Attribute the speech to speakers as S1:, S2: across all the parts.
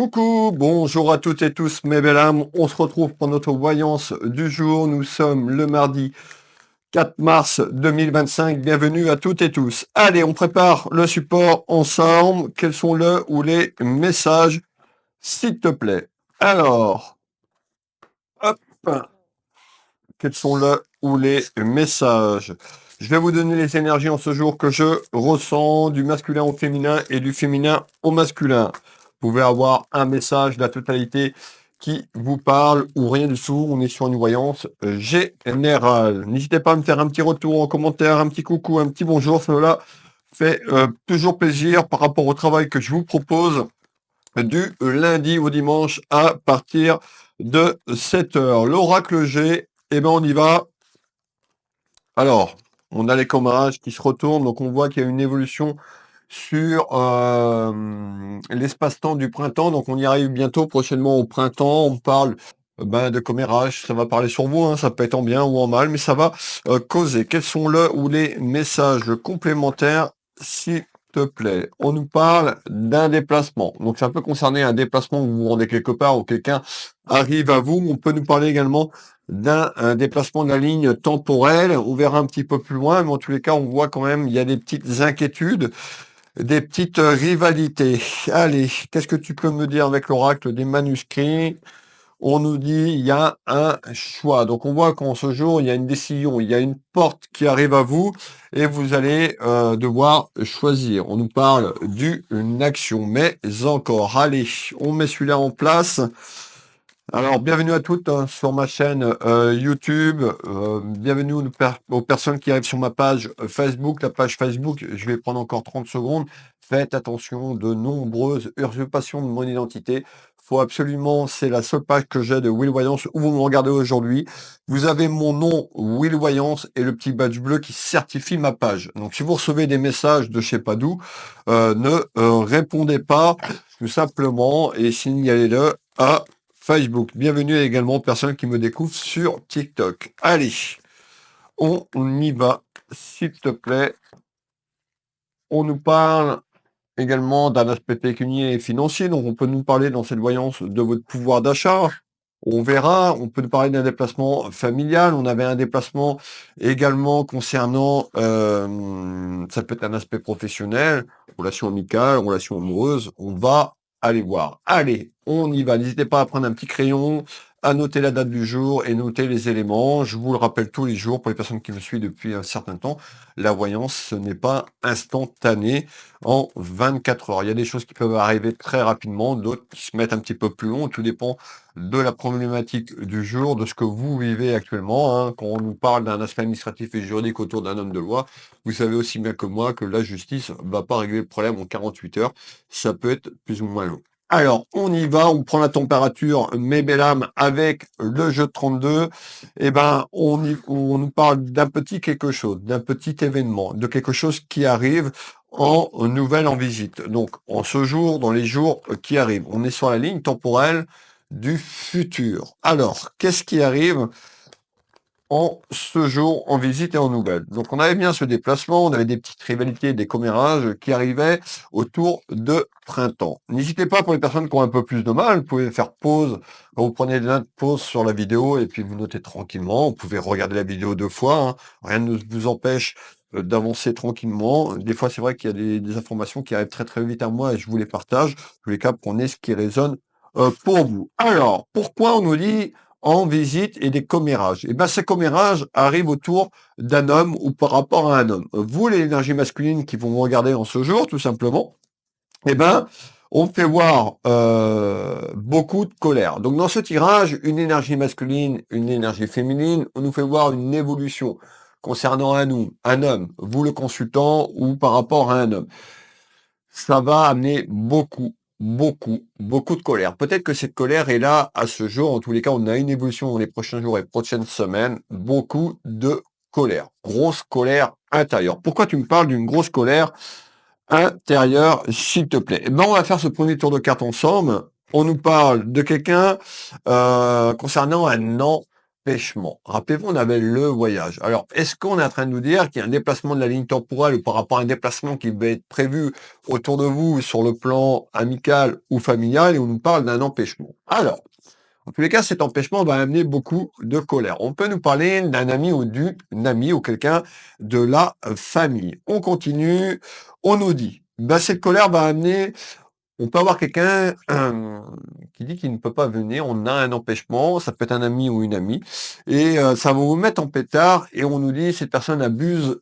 S1: Coucou, bonjour à toutes et tous mes belles âmes, on se retrouve pour notre voyance du jour, nous sommes le mardi 4 mars 2025, bienvenue à toutes et tous. Allez, on prépare le support ensemble, quels sont le ou les messages, s'il te plaît. Alors, hop, quels sont le ou les messages. Je vais vous donner les énergies en ce jour que je ressens, du masculin au féminin et du féminin au masculin. Vous pouvez avoir un message, la totalité qui vous parle ou rien du tout. On est sur une voyance générale. N'hésitez pas à me faire un petit retour en commentaire, un petit coucou, un petit bonjour. Cela fait toujours plaisir par rapport au travail que je vous propose du lundi au dimanche à partir de 7 heures. L'oracle G, eh ben on y va. Alors, on a les commérages qui se retournent, donc on voit qu'il y a une évolution sur l'espace-temps du printemps. Donc on y arrive bientôt, prochainement au printemps. On parle de commérage, ça va parler sur vous, hein, ça peut être en bien ou en mal, mais ça va causer. Quels sont le ou les messages complémentaires, s'il te plaît? On nous parle d'un déplacement. Donc ça peut concerner un déplacement où vous vous rendez quelque part ou quelqu'un arrive à vous. On peut nous parler également d'un déplacement de la ligne temporelle. On verra un petit peu plus loin, mais en tous les cas, on voit quand même, il y a des petites inquiétudes, des petites rivalités. Allez, qu'est-ce que tu peux me dire avec l'oracle des manuscrits? On nous dit, il y a un choix. Donc, on voit qu'en ce jour, il y a une décision, il y a une porte qui arrive à vous et vous allez devoir choisir. On nous parle d'une action, mais encore. Allez, on met celui-là en place. Alors, bienvenue à toutes hein, sur ma chaîne YouTube. Bienvenue aux personnes qui arrivent sur ma page Facebook. La page Facebook, je vais prendre encore 30 secondes. Faites attention, de nombreuses usurpations de mon identité. Faut absolument, c'est la seule page que j'ai de Will Voyance où vous me regardez aujourd'hui. Vous avez mon nom Will Voyance et le petit badge bleu qui certifie ma page. Donc, si vous recevez des messages de je sais pas d'où, ne répondez pas tout simplement et signalez-le à Facebook. Bienvenue également aux personnes qui me découvrent sur TikTok. Allez, on y va, s'il te plaît. On nous parle également d'un aspect pécunier et financier, donc on peut nous parler dans cette voyance de votre pouvoir d'achat. On verra, on peut nous parler d'un déplacement familial. On avait un déplacement également concernant, ça peut être un aspect professionnel, relation amicale, relation amoureuse. On va aller voir. Allez, on y va. N'hésitez pas à prendre un petit crayon, à noter la date du jour et noter les éléments. Je vous le rappelle tous les jours pour les personnes qui me suivent depuis un certain temps. La voyance, ce n'est pas instantané en 24 heures. Il y a des choses qui peuvent arriver très rapidement, d'autres qui se mettent un petit peu plus long. Tout dépend de la problématique du jour, de ce que vous vivez actuellement. Hein. Quand on nous parle d'un aspect administratif et juridique autour d'un homme de loi, vous savez aussi bien que moi que la justice va pas régler le problème en 48 heures. Ça peut être plus ou moins long. Alors, on y va, on prend la température, mes belles âmes, avec le jeu de 32. Eh ben, on nous parle d'un petit quelque chose, d'un petit événement, de quelque chose qui arrive en nouvelle en visite. Donc, en ce jour, dans les jours qui arrivent, on est sur la ligne temporelle du futur. Alors, qu'est-ce qui arrive en ce jour en visite et en nouvelle? Donc, on avait bien ce déplacement, on avait des petites rivalités, des commérages qui arrivaient autour de printemps. N'hésitez pas pour les personnes qui ont un peu plus de mal, vous pouvez faire pause, quand vous prenez de pause sur la vidéo et puis vous notez tranquillement, vous pouvez regarder la vidéo 2 fois, hein. Rien ne vous empêche d'avancer tranquillement. Des fois, c'est vrai qu'il y a des informations qui arrivent très très vite à moi et je vous les partage. En tous les cas, prenez ce qui résonne pour vous. Alors, pourquoi on nous dit en visite et des commérages? Eh bien, ces commérages arrivent autour d'un homme ou par rapport à un homme. Vous, les énergies masculines qui vont vous regarder en ce jour, tout simplement, eh ben, on fait voir beaucoup de colère. Donc, dans ce tirage, une énergie masculine, une énergie féminine, on nous fait voir une évolution concernant un homme, vous le consultant, ou par rapport à un homme. Ça va amener beaucoup de colère. Peut-être que cette colère est là à ce jour. En tous les cas, on a une évolution dans les prochains jours et prochaines semaines. Beaucoup de colère. Grosse colère intérieure. Pourquoi tu me parles d'une grosse colère intérieure, s'il te plaît? Eh ben, on va faire ce premier tour de carte ensemble. On nous parle de quelqu'un concernant un empêchement. Rappelez-vous, on avait le voyage. Alors, est-ce qu'on est en train de nous dire qu'il y a un déplacement de la ligne temporelle par rapport à un déplacement qui va être prévu autour de vous sur le plan amical ou familial et on nous parle d'un empêchement? Alors, en tous les cas, cet empêchement va amener beaucoup de colère. On peut nous parler d'un ami ou d'une amie ou quelqu'un de la famille. On continue, on nous dit, cette colère va amener, on peut avoir quelqu'un qui dit qu'il ne peut pas venir, on a un empêchement, ça peut être un ami ou une amie, et ça va vous mettre en pétard, et on nous dit cette personne abuse.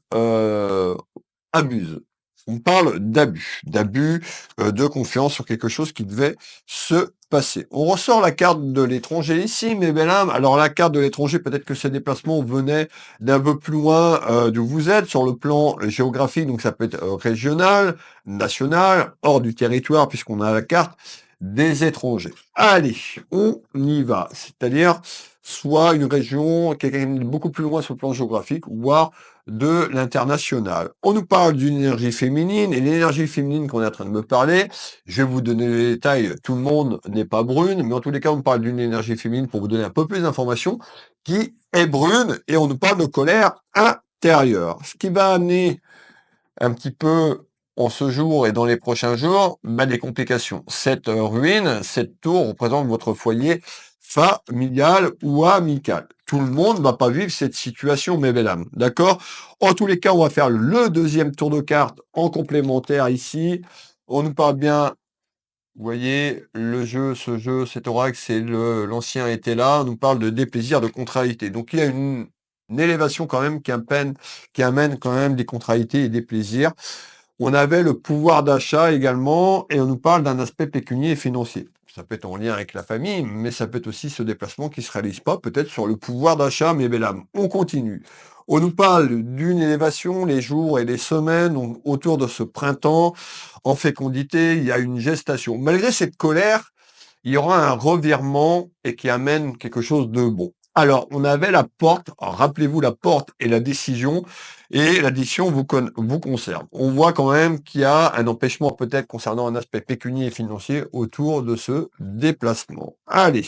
S1: On parle d'abus de confiance sur quelque chose qui devait se passer. On ressort la carte de l'étranger ici, mes belles âmes. Alors la carte de l'étranger, peut-être que ces déplacements venaient d'un peu plus loin d'où vous êtes sur le plan géographique, donc ça peut être régional, national, hors du territoire, puisqu'on a la carte des étrangers. Allez, on y va. C'est-à-dire soit une région qui est beaucoup plus loin sur le plan géographique, voire de l'international. On nous parle d'une énergie féminine, et l'énergie féminine qu'on est en train de me parler, je vais vous donner les détails, tout le monde n'est pas brune, mais en tous les cas, on parle d'une énergie féminine pour vous donner un peu plus d'informations, qui est brune, et on nous parle de colère intérieure. Ce qui va amener un petit peu en ce jour et dans les prochains jours, des complications. Cette ruine, cette tour représente votre foyer familial ou amical. Tout le monde ne va pas vivre cette situation, mes belles âmes. D'accord? En tous les cas, on va faire le deuxième tour de cartes en complémentaire ici. On nous parle bien, vous voyez, le jeu, ce jeu, cet oracle, c'est l'ancien était là. On nous parle de déplaisir, de contrariété. Donc, il y a une élévation quand même qui amène quand même des contrariétés et des plaisirs. On avait le pouvoir d'achat également, et on nous parle d'un aspect pécunier et financier. Ça peut être en lien avec la famille, mais ça peut être aussi ce déplacement qui ne se réalise pas, peut-être sur le pouvoir d'achat, mes belles âmes. On continue. On nous parle d'une élévation les jours et les semaines autour de ce printemps. En fécondité, il y a une gestation. Malgré cette colère, il y aura un revirement et qui amène quelque chose de bon. Alors, on avait la porte, rappelez-vous la porte et la décision, et la décision vous concerne. On voit quand même qu'il y a un empêchement peut-être concernant un aspect pécunier et financier autour de ce déplacement. Allez,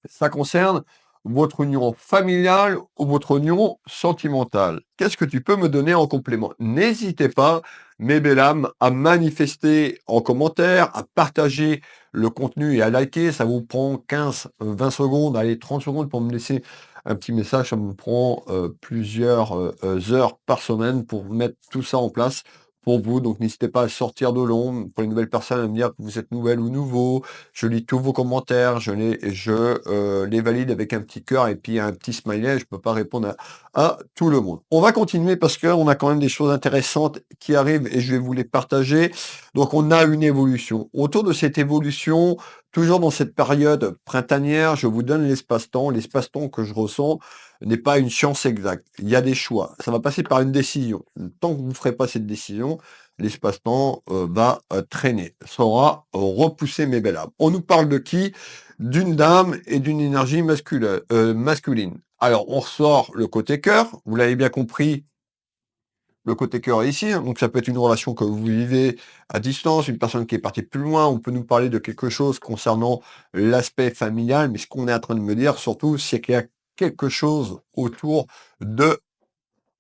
S1: ça concerne votre union familiale ou votre union sentimentale. Qu'est-ce que tu peux me donner en complément? N'hésitez pas, mes belles âmes, à manifester en commentaire, à partager le contenu et à liker. Ça vous prend 15, 20 secondes, allez, 30 secondes pour me laisser un petit message. Ça me prend plusieurs heures par semaine pour mettre tout ça en place pour vous. Donc n'hésitez pas à sortir de l'ombre. Pour les nouvelles personnes, à me dire que vous êtes nouvelle ou nouveau. Je lis tous vos commentaires, je les valide avec un petit cœur et puis un petit smiley. Je peux pas répondre à tout le monde. On va continuer parce qu'on a quand même des choses intéressantes qui arrivent et je vais vous les partager. Donc on a une évolution. Autour de cette évolution, toujours dans cette période printanière, je vous donne l'espace-temps. L'espace-temps que je ressens n'est pas une science exacte. Il y a des choix. Ça va passer par une décision. Tant que vous ne ferez pas cette décision, l'espace-temps va traîner, sera repoussé, mes belles âmes. On nous parle de qui? D'une dame et d'une énergie masculine. Alors, on ressort le côté cœur, vous l'avez bien compris, le côté cœur est ici, hein. Donc ça peut être une relation que vous vivez à distance, une personne qui est partie plus loin, on peut nous parler de quelque chose concernant l'aspect familial, mais ce qu'on est en train de me dire surtout, c'est qu'il y a quelque chose autour de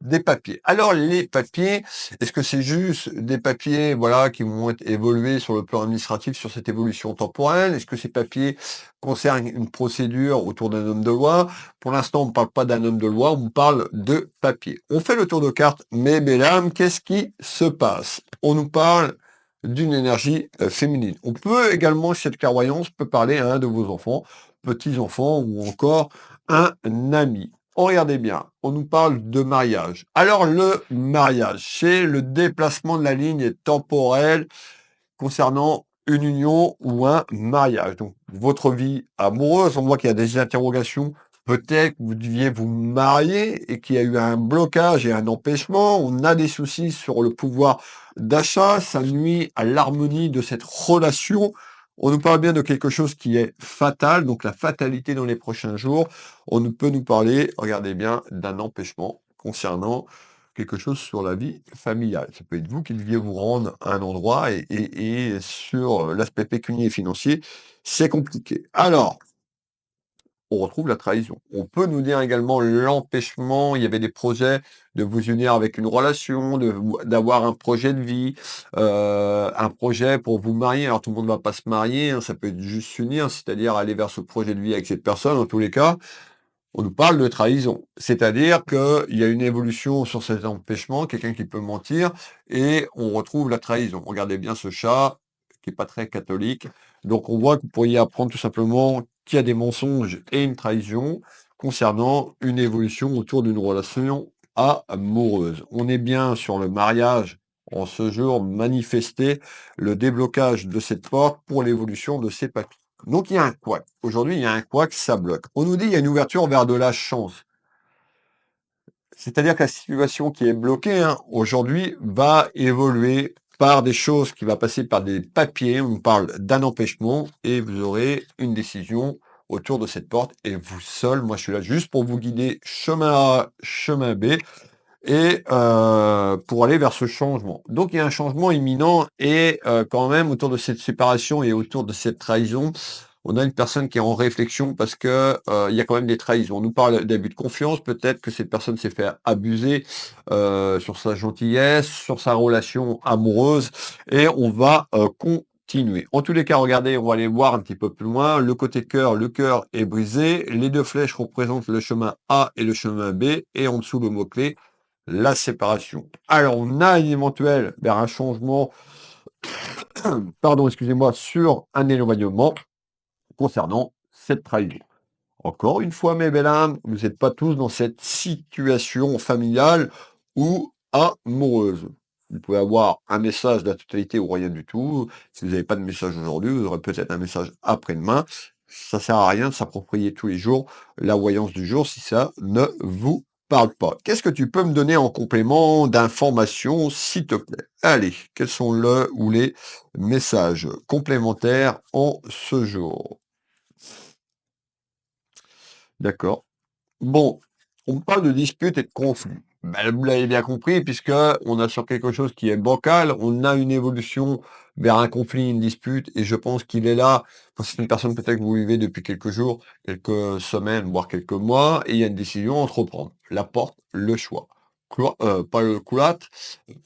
S1: des papiers. Alors les papiers, est-ce que c'est juste des papiers, voilà, qui vont être évoluer sur le plan administratif sur cette évolution temporelle? Est-ce que ces papiers concernent une procédure autour d'un homme de loi? Pour l'instant, on ne parle pas d'un homme de loi, on parle de papier. On fait le tour de carte, mais mesdames, qu'est-ce qui se passe? On nous parle d'une énergie féminine. On peut également, cette clairvoyance peut parler à un de vos enfants, petits-enfants ou encore un ami. Oh, regardez bien, on nous parle de mariage. Alors le mariage, c'est le déplacement de la ligne temporelle concernant une union ou un mariage. Donc votre vie amoureuse, on voit qu'il y a des interrogations. Peut-être que vous deviez vous marier et qu'il y a eu un blocage et un empêchement. On a des soucis sur le pouvoir d'achat. Ça nuit à l'harmonie de cette relation. On nous parle bien de quelque chose qui est fatal, donc la fatalité dans les prochains jours. On peut nous parler, regardez bien, d'un empêchement concernant quelque chose sur la vie familiale. Ça peut être vous qui deviez vous rendre à un endroit et sur l'aspect pécunier et financier, c'est compliqué. Alors, on retrouve la trahison. On peut nous dire également l'empêchement, il y avait des projets de vous unir avec une relation, d'avoir un projet de vie, un projet pour vous marier. Alors tout le monde ne va pas se marier, hein, ça peut être juste s'unir, c'est-à-dire aller vers ce projet de vie avec cette personne. En tous les cas, on nous parle de trahison. C'est-à-dire qu'il y a une évolution sur cet empêchement, quelqu'un qui peut mentir, et on retrouve la trahison. Regardez bien ce chat, qui est pas très catholique. Donc on voit que vous pourriez apprendre tout simplement qu'il y a des mensonges et une trahison concernant une évolution autour d'une relation amoureuse. On est bien sur le mariage en ce jour, manifester le déblocage de cette porte pour l'évolution de ces papiers. Donc il y a un couac. Aujourd'hui, il y a un couac, ça bloque. On nous dit il y a une ouverture vers de la chance. C'est-à-dire que la situation qui est bloquée, hein, aujourd'hui, va évoluer par des choses qui va passer par des papiers. On parle d'un empêchement et vous aurez une décision autour de cette porte. Et vous seul, moi je suis là juste pour vous guider chemin A, chemin B et pour aller vers ce changement. Donc il y a un changement imminent et quand même autour de cette séparation et autour de cette trahison, on a une personne qui est en réflexion parce que il y a quand même des trahisons. On nous parle d'abus de confiance, peut-être que cette personne s'est fait abuser sur sa gentillesse, sur sa relation amoureuse, et on va continuer. En tous les cas, regardez, on va aller voir un petit peu plus loin. Le côté cœur, le cœur est brisé. Les deux flèches représentent le chemin A et le chemin B, et en dessous le mot-clé la séparation. Alors, on a une éventuelle vers un changement, pardon, excusez-moi, sur un éloignement concernant cette trahison. Encore une fois, mes belles âmes, vous n'êtes pas tous dans cette situation familiale ou amoureuse. Vous pouvez avoir un message de la totalité ou rien du tout. Si vous n'avez pas de message aujourd'hui, vous aurez peut-être un message après-demain. Ça sert à rien de s'approprier tous les jours la voyance du jour si ça ne vous parle pas. Qu'est-ce que tu peux me donner en complément d'informations, s'il te plaît? Allez, quels sont le ou les messages complémentaires en ce jour? D'accord. Bon, on parle de dispute et de conflit. Ben, vous l'avez bien compris, puisque on a sur quelque chose qui est bancal, on a une évolution vers un conflit, une dispute, et je pense qu'il est là. Enfin, c'est une personne peut-être que vous vivez depuis quelques jours, quelques semaines, voire quelques mois, et il y a une décision à entreprendre. La porte, le choix. Pas le cloître.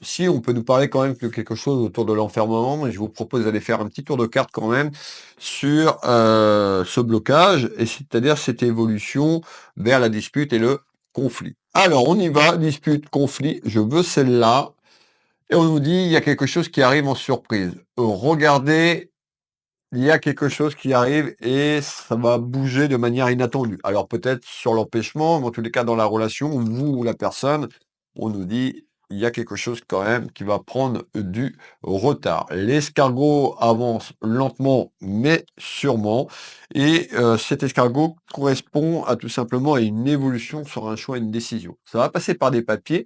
S1: Si on peut nous parler quand même de quelque chose autour de l'enfermement, mais je vous propose d'aller faire un petit tour de carte quand même sur ce blocage, et c'est-à-dire cette évolution vers la dispute et le conflit. Alors, on y va, dispute, conflit, je veux celle-là. Et on nous dit, il y a quelque chose qui arrive en surprise. Regardez, il y a quelque chose qui arrive et ça va bouger de manière inattendue. Alors peut-être sur l'empêchement, mais en tous les cas dans la relation, vous ou la personne, on nous dit, il y a quelque chose quand même qui va prendre du retard. L'escargot avance lentement mais sûrement. Et cet escargot correspond à tout simplement à une évolution sur un choix, une décision. Ça va passer par des papiers.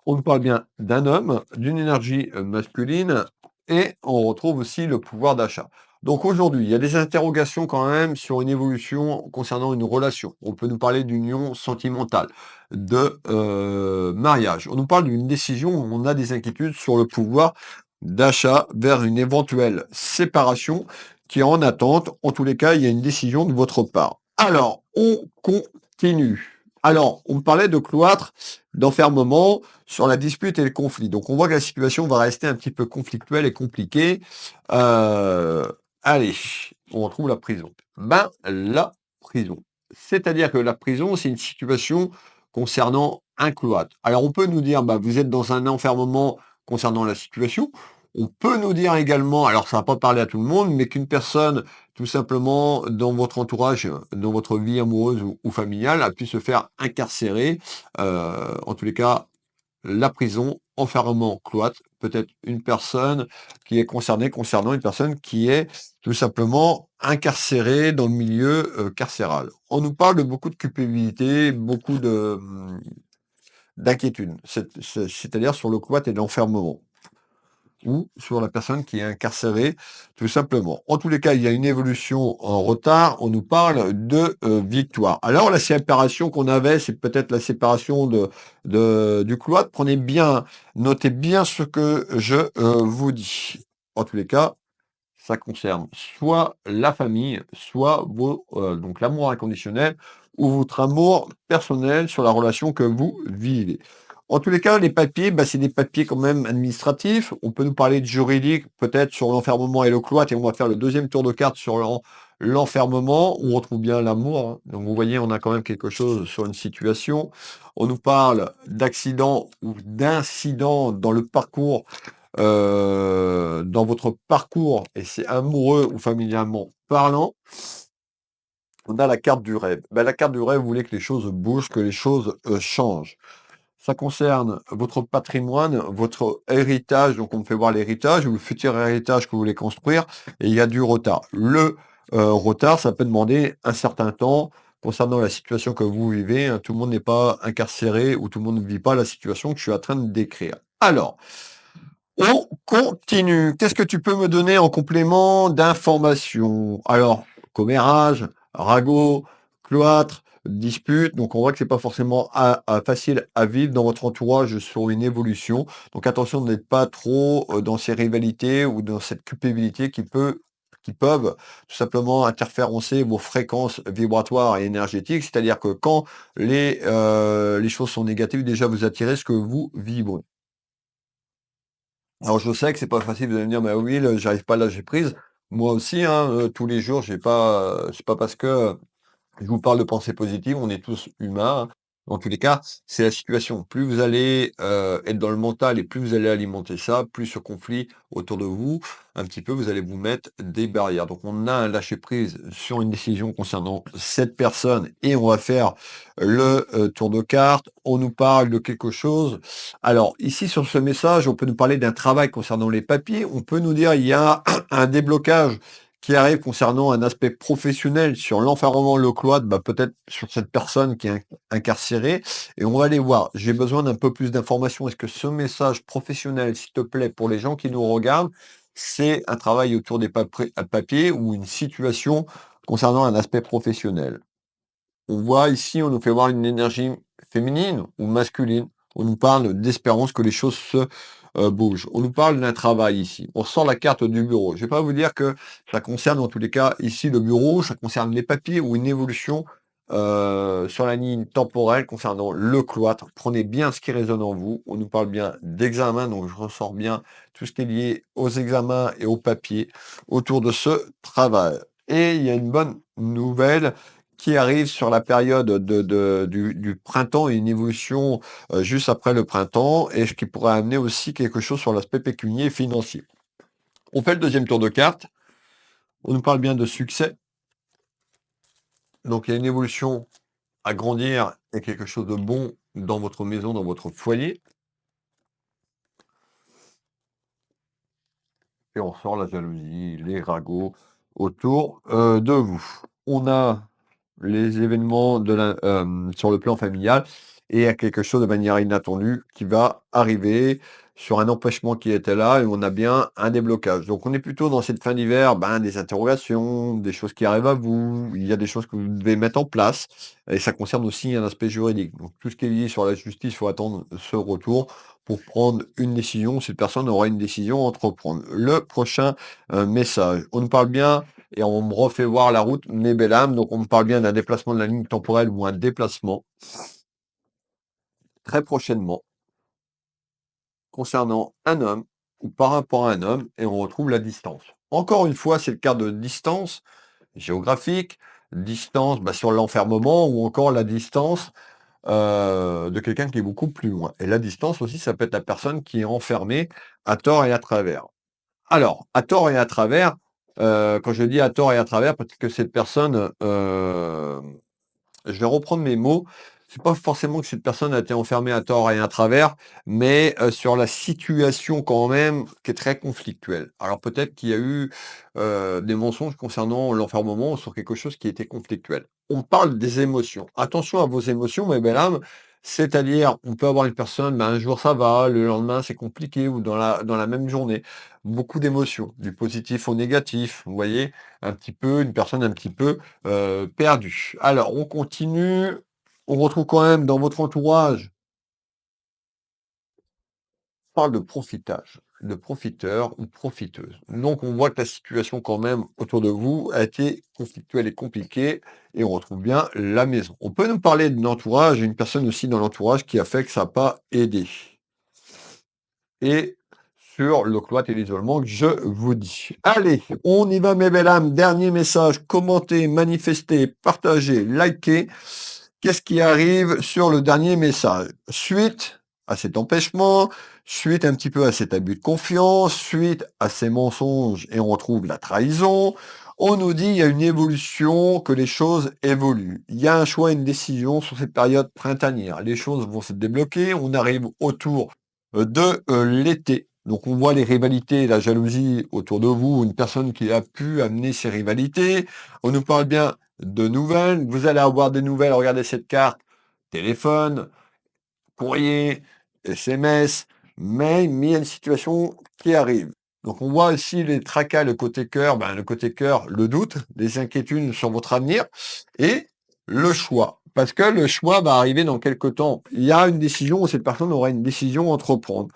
S1: On nous parle bien d'un homme, d'une énergie masculine, et on retrouve aussi le pouvoir d'achat. Donc aujourd'hui, il y a des interrogations quand même sur une évolution concernant une relation. On peut nous parler d'union sentimentale, de mariage. On nous parle d'une décision où on a des inquiétudes sur le pouvoir d'achat vers une éventuelle séparation qui est en attente. En tous les cas, il y a une décision de votre part. Alors, on continue. Alors, on me parlait de cloître, d'enfermement sur la dispute et le conflit. Donc on voit que la situation va rester un petit peu conflictuelle et compliquée. Euh, allez, on retrouve la prison. Ben, la prison. C'est-à-dire que la prison, c'est une situation concernant un cloître. Alors on peut nous dire, bah, vous êtes dans un enfermement concernant la situation. On peut nous dire également, alors ça va pas parler à tout le monde, mais qu'une personne, tout simplement, dans votre entourage, dans votre vie amoureuse ou familiale, a pu se faire incarcérer. En tous les cas, la prison, enfermement, cloître, peut-être une personne qui est concernée concernant une personne qui est tout simplement incarcérée dans le milieu carcéral. On nous parle de beaucoup de culpabilité, beaucoup de d'inquiétude, c'est-à-dire sur le cloître et l'enfermement ou sur la personne qui est incarcérée, tout simplement. En tous les cas, il y a une évolution en retard. On nous parle de victoire. Alors, la séparation qu'on avait, c'est peut-être la séparation du cloître. Prenez bien, notez bien ce que je vous dis. En tous les cas, ça concerne soit la famille, soit donc l'amour inconditionnel ou votre amour personnel sur la relation que vous vivez. En tous les cas, les papiers, bah, c'est des papiers quand même administratifs. On peut nous parler de juridique, peut-être sur l'enfermement et le cloître, et on va faire le deuxième tour de carte sur l'enfermement, où on retrouve bien l'amour, hein. Donc vous voyez, on a quand même quelque chose sur une situation. On nous parle d'accident ou d'incident dans votre parcours, et c'est amoureux ou familialement parlant. On a la carte du rêve. Ben, la carte du rêve voulait que les choses bougent, que les choses changent. Ça concerne votre patrimoine, votre héritage, donc on me fait voir l'héritage ou le futur héritage que vous voulez construire, et il y a du retard. Le retard, ça peut demander un certain temps concernant la situation que vous vivez, hein. Tout le monde n'est pas incarcéré ou tout le monde ne vit pas la situation que je suis en train de décrire. Alors, on continue. Qu'est-ce que tu peux me donner en complément d'information? Alors, commérage, ragot, cloître, dispute. Donc, on voit que c'est pas forcément facile à vivre dans votre entourage sur une évolution. Donc, attention de n'être pas trop dans ces rivalités ou dans cette culpabilité qui peuvent tout simplement interférencer vos fréquences vibratoires et énergétiques. C'est-à-dire que quand les choses sont négatives, déjà vous attirez ce que vous vibrez. Alors je sais que c'est pas facile, vous allez me dire: «Mais oui, j'arrive pas à lâcher prise». Moi aussi, hein, tous les jours, j'ai pas, c'est pas parce que je vous parle de pensée positive, on est tous humains, hein. Dans tous les cas, c'est la situation. Plus vous allez, être dans le mental et plus vous allez alimenter ça, plus ce conflit autour de vous, un petit peu, vous allez vous mettre des barrières. Donc on a un lâcher prise sur une décision concernant cette personne et on va faire le, tour de cartes. On nous parle de quelque chose. Alors ici sur ce message, on peut nous parler d'un travail concernant les papiers. On peut nous dire: «Il y a un déblocage qui arrive concernant un aspect professionnel sur l'enfermement, le cloître, bah, peut-être sur cette personne qui est incarcérée et on va aller voir. J'ai besoin d'un peu plus d'informations. Est-ce que ce message professionnel, s'il te plaît, pour les gens qui nous regardent, c'est un travail autour des papiers ou une situation concernant un aspect professionnel? On voit ici, on nous fait voir une énergie féminine ou masculine. On nous parle d'espérance que les choses se bougent. On nous parle d'un travail ici. On sort la carte du bureau. Je vais pas vous dire que ça concerne, en tous les cas, ici le bureau, ça concerne les papiers ou une évolution sur la ligne temporelle concernant le cloître. Prenez bien ce qui résonne en vous. On nous parle bien d'examen, donc je ressors bien tout ce qui est lié aux examens et aux papiers autour de ce travail. Et il y a une bonne nouvelle qui arrive sur la période du printemps et une évolution juste après le printemps, et ce qui pourrait amener aussi quelque chose sur l'aspect pécunier et financier. On fait le deuxième tour de carte. On nous parle bien de succès. Donc il y a une évolution à grandir et quelque chose de bon dans votre maison, dans votre foyer. Et on sort la jalousie, les ragots autour de vous. On a les événements sur le plan familial et il y a quelque chose de manière inattendue qui va arriver sur un empêchement qui était là et on a bien un déblocage. Donc on est plutôt dans cette fin d'hiver, ben, des interrogations, des choses qui arrivent à vous, il y a des choses que vous devez mettre en place et ça concerne aussi un aspect juridique. Donc tout ce qui est lié sur la justice, il faut attendre ce retour pour prendre une décision. Cette personne aura une décision à entreprendre. Le prochain message. On nous parle bien et on me refait voir la route, mes belles âmes. Donc, on me parle bien d'un déplacement de la ligne temporelle ou un déplacement très prochainement concernant un homme ou par rapport à un homme et on retrouve la distance. Encore une fois, c'est le cas de distance géographique, distance bah, sur l'enfermement ou encore la distance de quelqu'un qui est beaucoup plus loin. Et la distance aussi, ça peut être la personne qui est enfermée à tort et à travers. Alors, à tort et à travers, quand je dis à tort et à travers, parce que cette personne, je vais reprendre mes mots. C'est pas forcément que cette personne a été enfermée à tort et à travers, mais sur la situation quand même qui est très conflictuelle. Alors peut-être qu'il y a eu, des mensonges concernant l'enfermement sur quelque chose qui était conflictuel. On parle des émotions. Attention à vos émotions, mes belles âmes, c'est-à-dire, on peut avoir une personne, ben, un jour ça va, le lendemain c'est compliqué ou dans la même journée. Beaucoup d'émotions, du positif au négatif, vous voyez? Un petit peu une personne un petit peu perdu. Alors, on continue. On retrouve quand même dans votre entourage, on parle de profitage. de profiteurs ou profiteuses. Donc on voit que la situation quand même autour de vous a été conflictuelle et compliquée et on retrouve bien la maison. On peut nous parler de l'entourage, une personne aussi dans l'entourage qui a fait que ça n'a pas aidé. Et sur le cloître et l'isolement que je vous dis. Allez, on y va mes belles âmes. Dernier message, commentez, manifestez, partagez, likez. Qu'est-ce qui arrive sur le dernier message? Suite à cet empêchement, suite un petit peu à cet abus de confiance, suite à ces mensonges et on retrouve la trahison, on nous dit il y a une évolution, que les choses évoluent. Il y a un choix, une décision sur cette période printanière. Les choses vont se débloquer, on arrive autour de l'été. Donc on voit les rivalités, la jalousie autour de vous, une personne qui a pu amener ces rivalités. On nous parle bien de nouvelles. Vous allez avoir des nouvelles, regardez cette carte, téléphone, courrier, SMS, mail, mais il y a une situation qui arrive. Donc on voit aussi les tracas, le côté cœur, le côté cœur, le doute, les inquiétudes sur votre avenir et le choix. Parce que le choix va arriver dans quelques temps. Il y a une décision où cette personne aura une décision à entreprendre.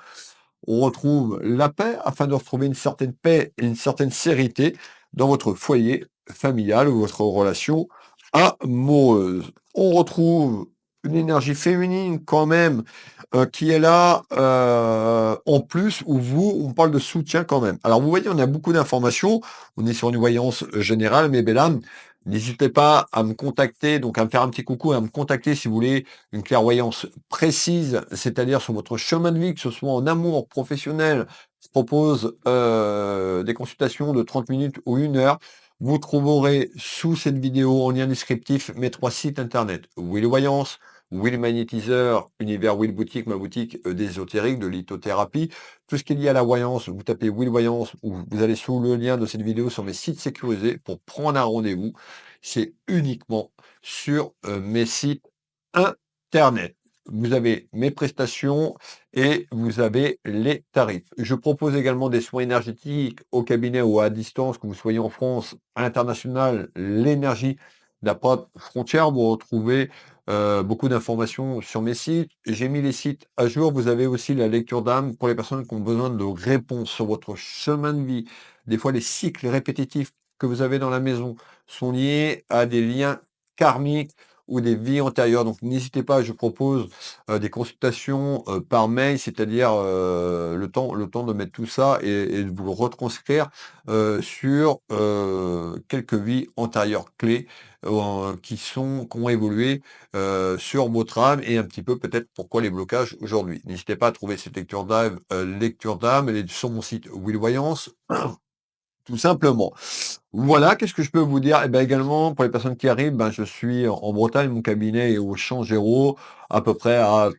S1: On retrouve la paix afin de retrouver une certaine paix et une certaine sérénité dans votre foyer familial ou votre relation amoureuse. On retrouve une énergie féminine quand même qui est là en plus où on parle de soutien quand même. Alors vous voyez, on a beaucoup d'informations, on est sur une voyance générale, mais belle âme, n'hésitez pas à me contacter, donc à me faire un petit coucou, à me contacter si vous voulez une clairvoyance précise, c'est-à-dire sur votre chemin de vie, que ce soit en amour, professionnel. Je propose des consultations de 30 minutes ou 1 heure. Vous trouverez sous cette vidéo en lien descriptif mes 3 sites internet. Will Voyance, Will Magnétiseur, Univers Will Boutique, ma boutique d'ésotérique, de lithothérapie. Tout ce qui est lié à la voyance, vous tapez Will Voyance ou vous allez sous le lien de cette vidéo sur mes sites sécurisés pour prendre un rendez-vous. C'est uniquement sur mes sites internet. Vous avez mes prestations et vous avez les tarifs. Je propose également des soins énergétiques au cabinet ou à distance, que vous soyez en France, à l'international. L'énergie n'a pas de frontières. Vous retrouvez beaucoup d'informations sur mes sites. J'ai mis les sites à jour. Vous avez aussi la lecture d'âme pour les personnes qui ont besoin de réponses sur votre chemin de vie. Des fois, les cycles répétitifs que vous avez dans la maison sont liés à des liens karmiques ou des vies antérieures. Donc n'hésitez pas, je propose des consultations par mail, c'est-à-dire le temps de mettre tout ça et de vous le retranscrire sur quelques vies antérieures clés qui ont évolué sur votre âme et un petit peu peut-être pourquoi les blocages aujourd'hui. N'hésitez pas à trouver cette lecture d'âme, elle est sur mon site Will Voyance, tout simplement. Voilà, qu'est-ce que je peux vous dire? Eh ben également, pour les personnes qui arrivent, je suis en Bretagne, mon cabinet est au Champ Géraud, à peu près à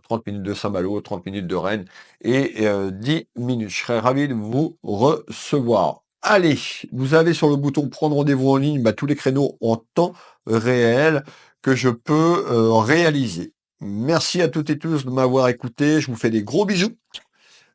S1: 30 minutes de Saint-Malo, 30 minutes de Rennes et 10 minutes. Je serais ravi de vous recevoir. Allez, vous avez sur le bouton prendre rendez-vous en ligne, tous les créneaux en temps réel que je peux réaliser. Merci à toutes et tous de m'avoir écouté. Je vous fais des gros bisous.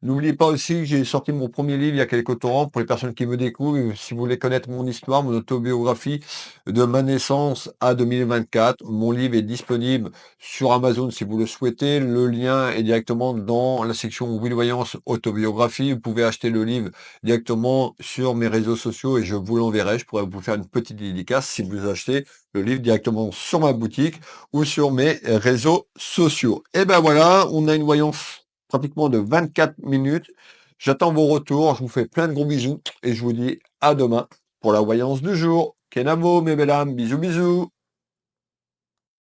S1: N'oubliez pas aussi que j'ai sorti mon premier livre il y a quelques temps pour les personnes qui me découvrent. Si vous voulez connaître mon histoire, mon autobiographie de ma naissance à 2024, mon livre est disponible sur Amazon si vous le souhaitez. Le lien est directement dans la section Will Voyance autobiographie. Vous pouvez acheter le livre directement sur mes réseaux sociaux et je vous l'enverrai. Je pourrais vous faire une petite dédicace si vous achetez le livre directement sur ma boutique ou sur mes réseaux sociaux. Et ben voilà, on a une voyance pratiquement de 24 minutes. J'attends vos retours, je vous fais plein de gros bisous et je vous dis à demain pour la voyance du jour. Kenavo, mes belles âmes, bisous bisous.